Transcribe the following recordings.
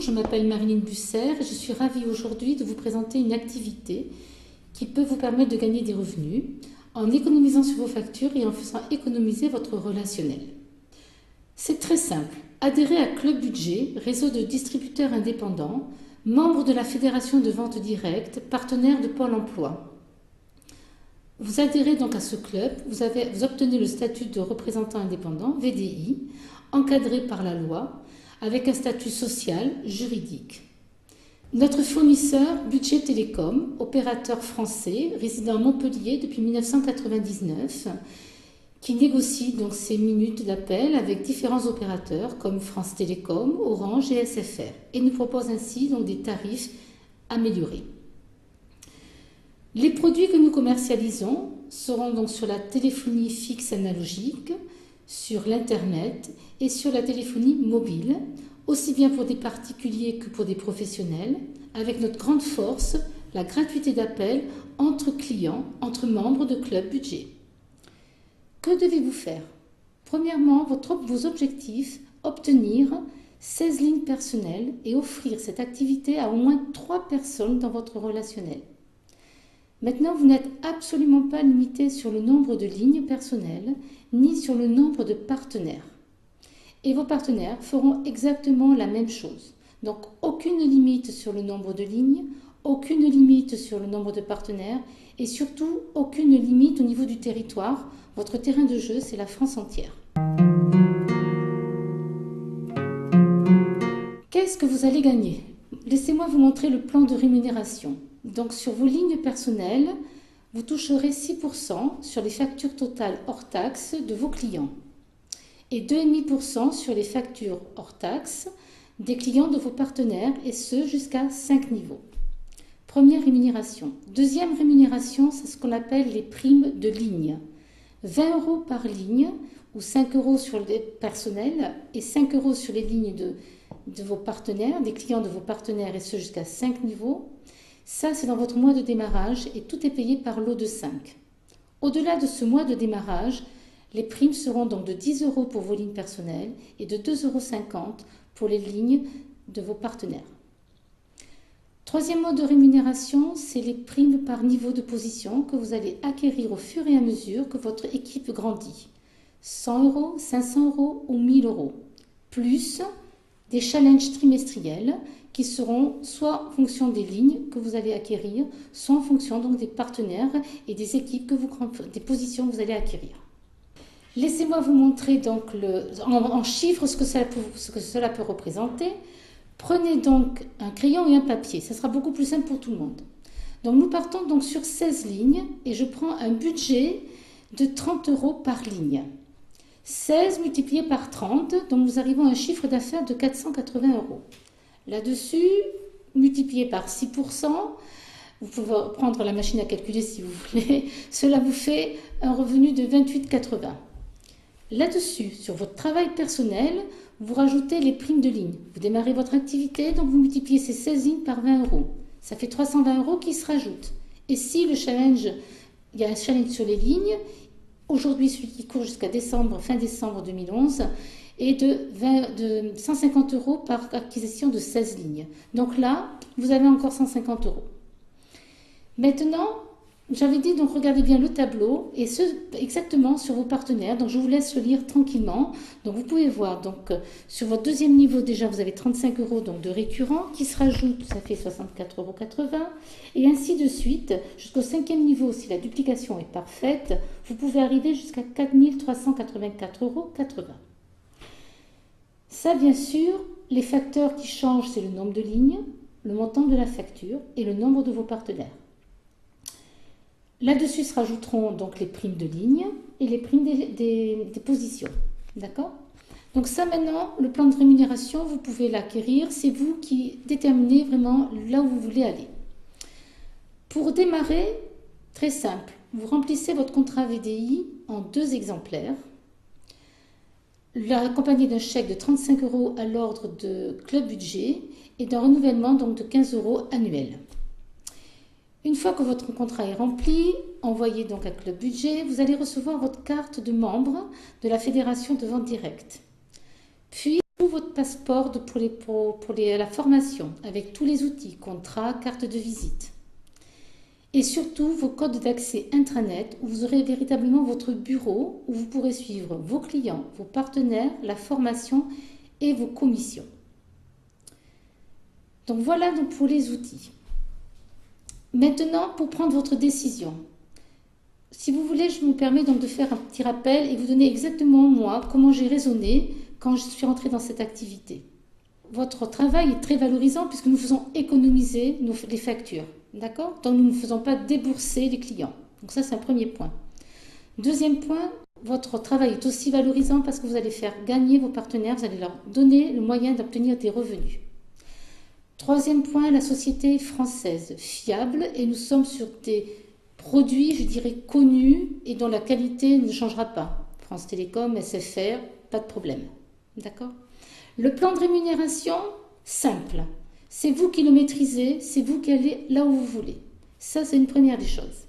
je m'appelle Marilyn Busser et je suis ravie aujourd'hui de vous présenter une activité qui peut vous permettre de gagner des revenus en économisant sur vos factures et en faisant économiser votre relationnel. C'est très simple. Adhérez à Club Budget, réseau de distributeurs indépendants, membre de la Fédération de vente directe, partenaire de Pôle emploi. Vous adhérez donc à ce club, vous obtenez le statut de représentant indépendant, VDI, encadré par la loi, avec un statut social, juridique. Notre fournisseur, Budget Télécom, opérateur français, résident à Montpellier depuis 1999, qui négocie donc ses minutes d'appel avec différents opérateurs comme France Télécom, Orange et SFR, et nous propose ainsi donc des tarifs améliorés. Les produits que nous commercialisons seront donc sur la téléphonie fixe analogique, sur l'Internet et sur la téléphonie mobile, aussi bien pour des particuliers que pour des professionnels, avec notre grande force, la gratuité d'appel entre clients, entre membres de Club Budget. Que devez-vous faire? Premièrement, vos objectifs, obtenir 16 lignes personnelles et offrir cette activité à au moins 3 personnes dans votre relationnel. Maintenant, vous n'êtes absolument pas limité sur le nombre de lignes personnelles, ni sur le nombre de partenaires. Et vos partenaires feront exactement la même chose. Donc, aucune limite sur le nombre de lignes, aucune limite sur le nombre de partenaires et surtout aucune limite au niveau du territoire. Votre terrain de jeu, c'est la France entière. Qu'est-ce que vous allez gagner? Laissez-moi vous montrer le plan de rémunération. Donc, sur vos lignes personnelles, vous toucherez 6% sur les factures totales hors taxes de vos clients et 2,5% sur les factures hors taxes des clients de vos partenaires, et ce jusqu'à 5 niveaux. Première rémunération. Deuxième rémunération, c'est ce qu'on appelle les primes de ligne. 20 € par ligne ou 5 € sur les personnels et 5 € sur les lignes de vos partenaires, des clients de vos partenaires, et ce jusqu'à 5 niveaux. Ça, c'est dans votre mois de démarrage et tout est payé par lot de 5. Au-delà de ce mois de démarrage, les primes seront donc de 10 € pour vos lignes personnelles et de 2,50 € pour les lignes de vos partenaires. Troisième mode de rémunération, c'est les primes par niveau de position que vous allez acquérir au fur et à mesure que votre équipe grandit. 100 €, 500 € ou 1000 €, plus des challenges trimestriels qui seront soit en fonction des lignes que vous allez acquérir, soit en fonction donc des partenaires et des équipes des positions que vous allez acquérir. Laissez-moi vous montrer donc en chiffres ce que cela peut représenter. Prenez donc un crayon et un papier, ça sera beaucoup plus simple pour tout le monde. Donc nous partons donc sur 16 lignes et je prends un budget de 30 € par ligne. 16 multiplié par 30, donc nous arrivons à un chiffre d'affaires de 480 €. Là-dessus, multiplié par 6%, vous pouvez prendre la machine à calculer si vous voulez, cela vous fait un revenu de 28,80 €. Là-dessus, sur votre travail personnel, vous rajoutez les primes de ligne. Vous démarrez votre activité, donc vous multipliez ces 16 lignes par 20 €. Ça fait 320 € qui se rajoutent. Et si il y a un challenge sur les lignes, aujourd'hui celui qui court jusqu'à fin décembre 2011, est de 150 € par acquisition de 16 lignes. Donc là, vous avez encore 150 €. Maintenant, j'avais dit, donc regardez bien le tableau, et ce exactement sur vos partenaires. Donc je vous laisse le lire tranquillement. Donc vous pouvez voir, donc sur votre deuxième niveau, déjà vous avez 35 € donc, de récurrent qui se rajoutent, ça fait 64,80 €. Et ainsi de suite, jusqu'au cinquième niveau, si la duplication est parfaite, vous pouvez arriver jusqu'à 4 384,80 €. Ça, bien sûr, les facteurs qui changent, c'est le nombre de lignes, le montant de la facture et le nombre de vos partenaires. Là-dessus se rajouteront donc les primes de ligne et les primes des positions. D'accord? Donc ça, maintenant, le plan de rémunération, vous pouvez l'acquérir. C'est vous qui déterminez vraiment là où vous voulez aller. Pour démarrer, très simple, vous remplissez votre contrat VDI en 2 exemplaires, accompagné d'un chèque de 35 € à l'ordre de Club Budget et d'un renouvellement donc de 15 € annuel. Une fois que votre contrat est rempli, envoyé donc à Club Budget, vous allez recevoir votre carte de membre de la Fédération de vente directe. Puis, Ou votre passeport pour la formation, avec tous les outils, contrat, carte de visite. Et surtout vos codes d'accès intranet où vous aurez véritablement votre bureau où vous pourrez suivre vos clients, vos partenaires, la formation et vos commissions. Donc voilà donc pour les outils. Maintenant, pour prendre votre décision. Si vous voulez, je me permets donc de faire un petit rappel et vous donner exactement moi comment j'ai raisonné quand je suis rentrée dans cette activité. Votre travail est très valorisant puisque nous faisons économiser les factures. D'accord? Donc nous ne faisons pas débourser les clients. Donc ça, c'est un premier point. Deuxième point, votre travail est aussi valorisant parce que vous allez faire gagner vos partenaires, vous allez leur donner le moyen d'obtenir des revenus. Troisième point, la société est française, fiable, et nous sommes sur des produits, je dirais, connus et dont la qualité ne changera pas. France Télécom, SFR, pas de problème. D'accord? Le plan de rémunération, simple. C'est vous qui le maîtrisez, c'est vous qui allez là où vous voulez. Ça, c'est une première des choses.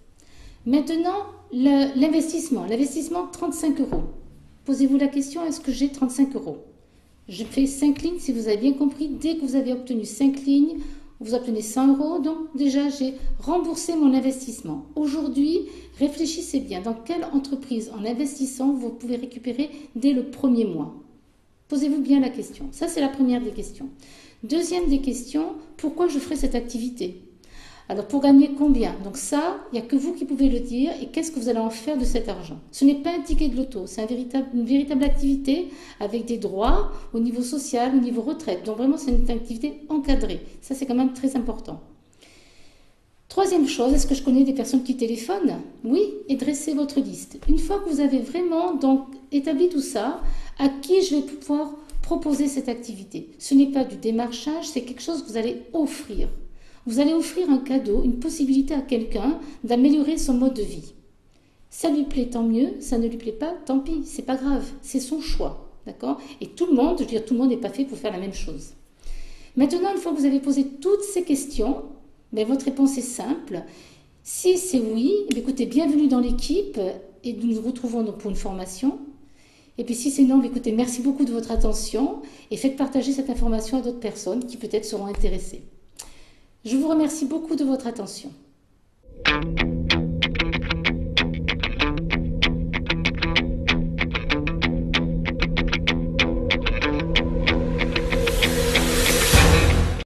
Maintenant, l'investissement. L'investissement, 35 euros. Posez-vous la question, est-ce que j'ai 35 euros? Je fais 5 lignes, si vous avez bien compris. Dès que vous avez obtenu 5 lignes, vous obtenez 100 euros. Donc, déjà, j'ai remboursé mon investissement. Aujourd'hui, réfléchissez bien. Dans quelle entreprise, en investissant, vous pouvez récupérer dès le premier mois? Posez-vous bien la question. Ça, c'est la première des questions. Deuxième des questions, pourquoi je ferai cette activité? Alors, pour gagner combien? Donc ça, il n'y a que vous qui pouvez le dire. Et qu'est-ce que vous allez en faire de cet argent? Ce n'est pas un ticket de loto, c'est une véritable activité avec des droits au niveau social, au niveau retraite. Donc vraiment, c'est une activité encadrée. Ça, c'est quand même très important. Troisième chose, est-ce que je connais des personnes qui téléphonent? Oui, et dressez votre liste. Une fois que vous avez vraiment donc établi tout ça, à qui je vais pouvoir proposer cette activité? Ce n'est pas du démarchage, c'est quelque chose que vous allez offrir. Vous allez offrir un cadeau, une possibilité à quelqu'un d'améliorer son mode de vie. Ça lui plaît, tant mieux. Ça ne lui plaît pas, tant pis. C'est pas grave. C'est son choix. D'accord? Et tout le monde, je veux dire, tout le monde n'est pas fait pour faire la même chose. Maintenant, une fois que vous avez posé toutes ces questions, votre réponse est simple. Si c'est oui, écoutez, bienvenue dans l'équipe et nous nous retrouvons donc pour une formation. Et puis si c'est non, écoutez, merci beaucoup de votre attention et faites partager cette information à d'autres personnes qui peut-être seront intéressées. Je vous remercie beaucoup de votre attention.